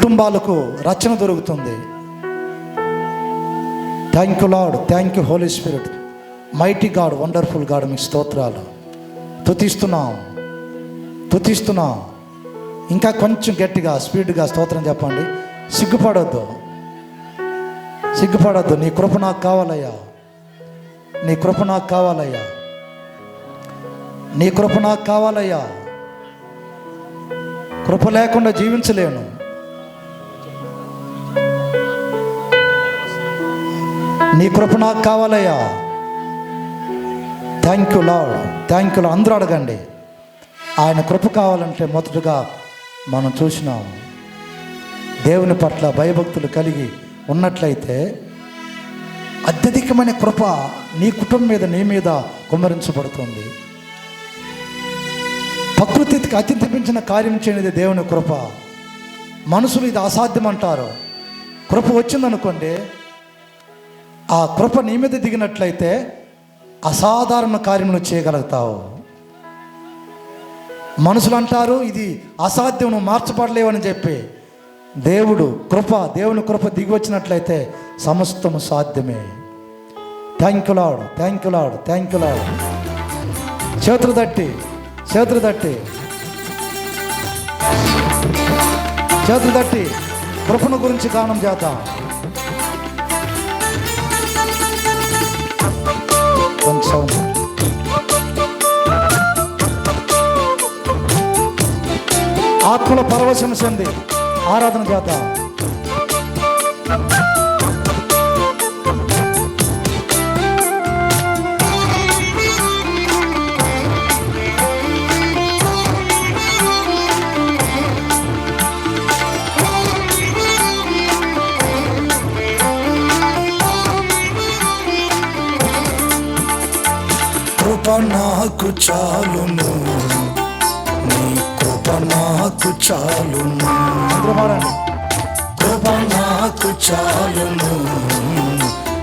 కుటుంబాలకు రచన దొరుకుతుంది. Thank you Lord, thank you Holy Spirit, mighty God, wonderful God, మీకు స్తోత్రాలు. స్తుతిస్తున్నాం. ఇంకా కొంచెం గట్టిగా స్పీడ్గా స్తోత్రం చెప్పండి. సిగ్గుపడొద్దు. నీ కృప నాకు కావాలయ్యా, నీ కృప నాకు కావాలయ్యా, నీ కృప నాకు కావాలయ్యా. కృప లేకుండా జీవించలేను. నీ కృప నాకు కావాలయ్యా. Thank you Lord, thank you. అందరూ అడగండి. ఆయన కృప కావాలంటే మొదటగా మనం చూసినాం, దేవుని పట్ల భయభక్తులు కలిగి ఉన్నట్లయితే అత్యధికమైన కృప నీ కుటుంబం మీద, నీ మీద కుమ్మరించబడుతుంది. ప్రకృతికి అత్యంత కార్యం చేయనిది దేవుని కృప. మనుషులు ఇది అసాధ్యం అంటారు. కృప వచ్చిందనుకోండి, ఆ కృప నీ మీద దిగినట్లయితే అసాధారణ కార్యములు చేయగలుగుతావు. మనుషులు అంటారు ఇది అసాధ్యం, నువ్వు మార్చబడలేవని చెప్పి. దేవుని కృప దిగి వచ్చినట్లయితే సమస్తము సాధ్యమే. Thank you Lord, thank you Lord, thank you lord. చేతులు తట్టి కృపను గురించి గానం చేద్దాం. కొంచెం ఆత్మల పరవశం చెంది ఆరాధన చేద్దాం. కృప నాకు చాలును, నీ కృప నాకు చాలును, కృప నాకు చాలును,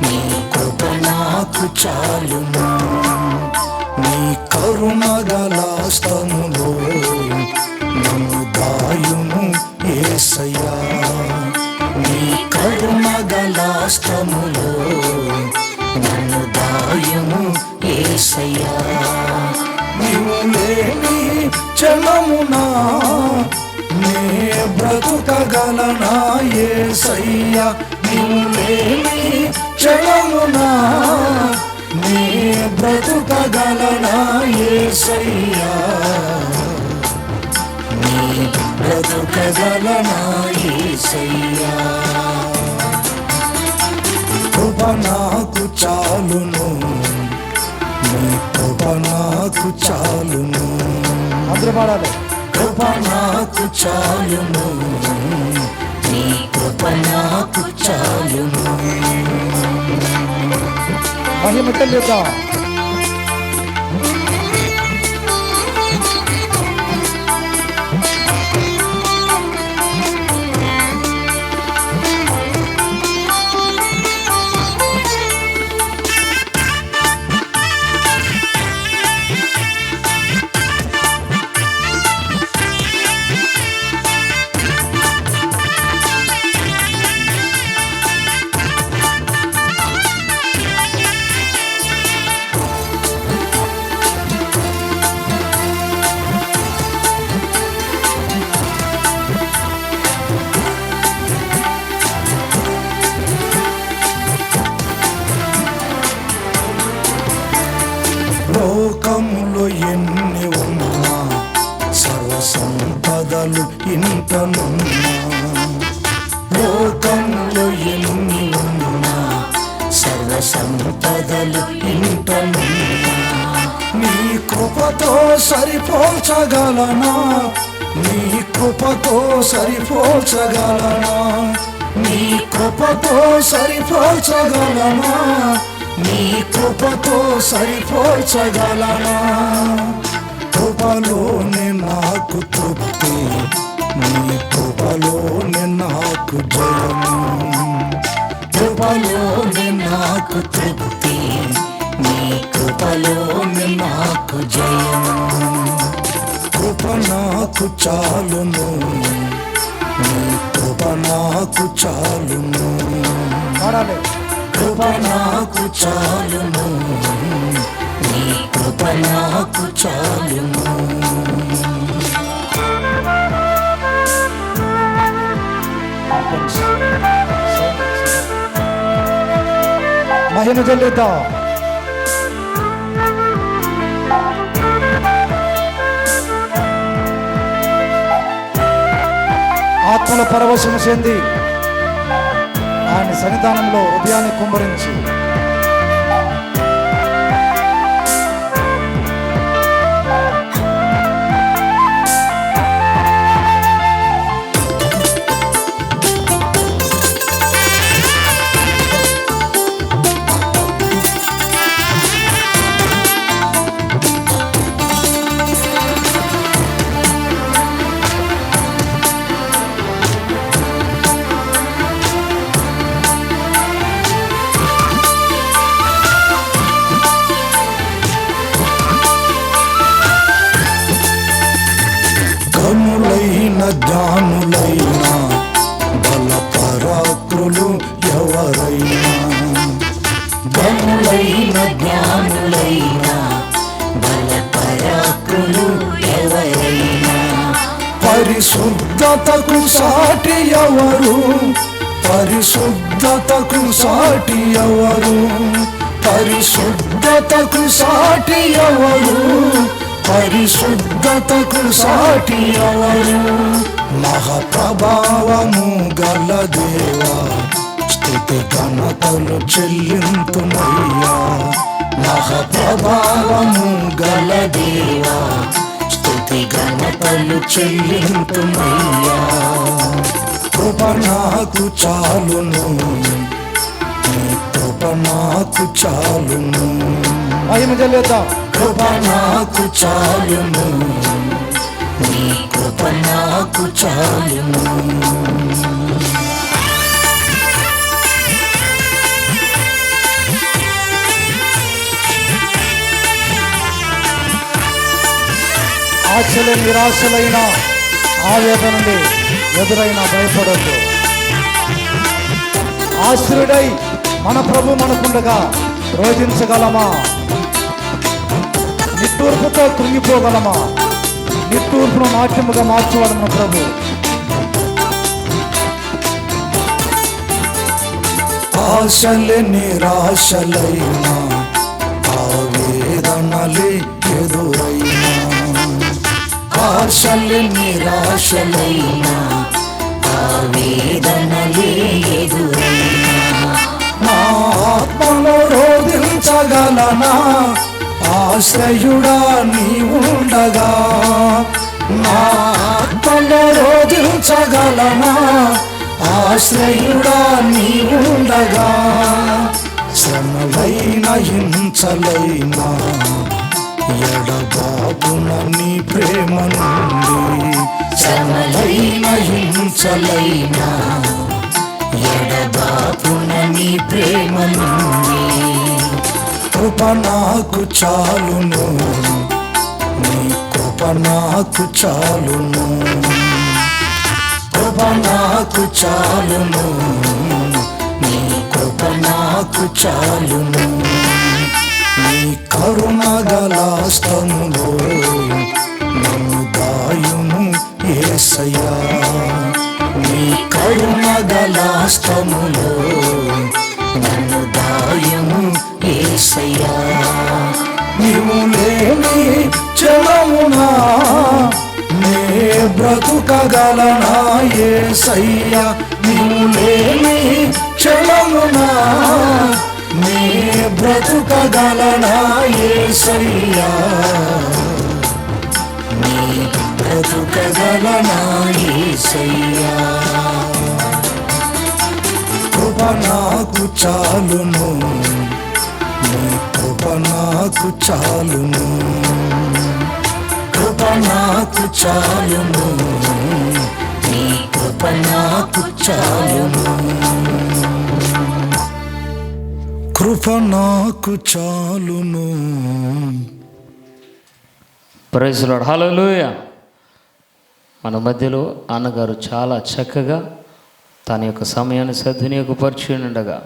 నీ కృప నాకు చాలును. నీ కరుణ గల స్తములో నన్ను దాయుము యేసయ్యా, నీ కరుణ గల స్తములో నన్ను దాయుము యేసయ్యా. నీవు లేని క్షణమునా నే బ్రతుకగలనా యేసయ్యా, నీవు లేని క్షణమునా నే బ్రతుకగలనా యేసయ్యా, నీ బ్రతుకగలనా యేసయ్యా. కృప నాకు చాలును, నీ కృప నాకు చాలును, అందరూ పాడాలి. కృప నాకు చాలును, నీ కృప నాకు చాలును. మహిమ చెల్లిద్దాం. లోకములో ఎన్ని ఉన్నా, సర్వ సంపదలు ఇంతనున్నా, లోకములో ఎన్ని ఉన్నా, సర్వ సంపదలు ఇంతనున్నా. నీ కృపతో సరిపోల్చగలనా, నీ కృపతో సరిపోల్చగలనా, నీ కృపతో సరిపోల్చగలనా, నీ కృపతో సరిపోల్చగలనా. కృపలోనే నాకు తృప్తి, నీ కృపలోనే నాకు జయము, కృపలోనే నాకు తృప్తి, నీ కృపలోనే నాకు జయము. కృప నాకు చాలును, నీ కృప కృప నాకు చాలును, పాడాలి. కృప నాకు చాలును, నీ కృప నాకు చాలును. మహిమ చెల్లిద్దాం. ఆత్మల పరవశము చెంది ఆయన సన్నిధానంలో హృదయాన్ని కుమ్మరించి జ్ఞానులైన బల పరాక్రులు ఎవరైనా, జ్ఞానులైన బల పరాక్రులు ఎవరైనా, పరిశుద్ధతకు సాటి ఎవరు, పరిశుద్ధతకు సాటి ఎవరు, పరిశుద్ధతకు సాటి ఎవరు, పరిశుద్ధతకు సాటి ఎవరు. మహాప్రభావము గల దేవా స్తుతి ఘనతలు చెల్లింతుమయ్యా, మహాప్రభావము గల దేవా స్తుతి ఘనతలు చెల్లింతుమయ్యా. కృప నాకు చాలును, నీ కృప నాకు చాలును, మహిమ చెల్లిద్దాం. కృప నాకు చాలును, నీ కృప నాకు చాలును. ఆశలు నిరాశలైన ఆవేదన నుండి ఎదురైన భయపడద్దు. ఆశ్రయుడై మన ప్రభు మనకుండగా రోధించగలమా? నిట్టూర్పుతో కృంగిపోగలమా? నిట్టూర్పును నాట్యముగా మార్చేవాడు మన ప్రభు. ఆశలే నిరాశలైనా, ఆవేదనలే ఎదురైనా, ఆశలే నిరాశలైనా, ఆవేదనలే ఎదురైనా, నా ఆత్మలో రోధించగలనా? ఆశ్రయుడా నీ ఉండగా, నా ఆత్మలో రోధించగలనా? ఆశ్రయుడా నీ ఉండగా, శ్రమలైన హింసలైనా ఎడబాపున నీ ప్రేమ నుండి, శ్రమలైన హింసలైనా ఎడబాపున నీ ప్రేమ నుండి. కృప నాకు చాలును, నీ కృప నాకు చాలును, కృప నాకు చాలును, నీ కృప నాకు చాలును. నీ కరుణ గల హస్తములో నన్ను దాయుము యేసయ్యా, నీ కరుణ గల హస్తములో నన్ను దాయుము యేసయ్యా. నీవు లేని క్షణమునా నే బ్రతుకగలనా యేసయ్యా, నీవు లేని క్షణమునా నే బ్రతుకగలనా యేసయ్యా, నీ బ్రతుకగలనా యేసయ్యా. కృప నాకు చాలును, నీ కృప నాకు చాలును, కృప నాకు చాలును, నీ కృప నాకు చాలును, కృప నాకు చాలును. ప్రైజ్ లార్డ్, హల్లెలూయా. మన మధ్యలో అన్నగారు చాలా చక్కగా తన యొక్క సమయాన్ని సద్వినియోగపరిచి ఉండగా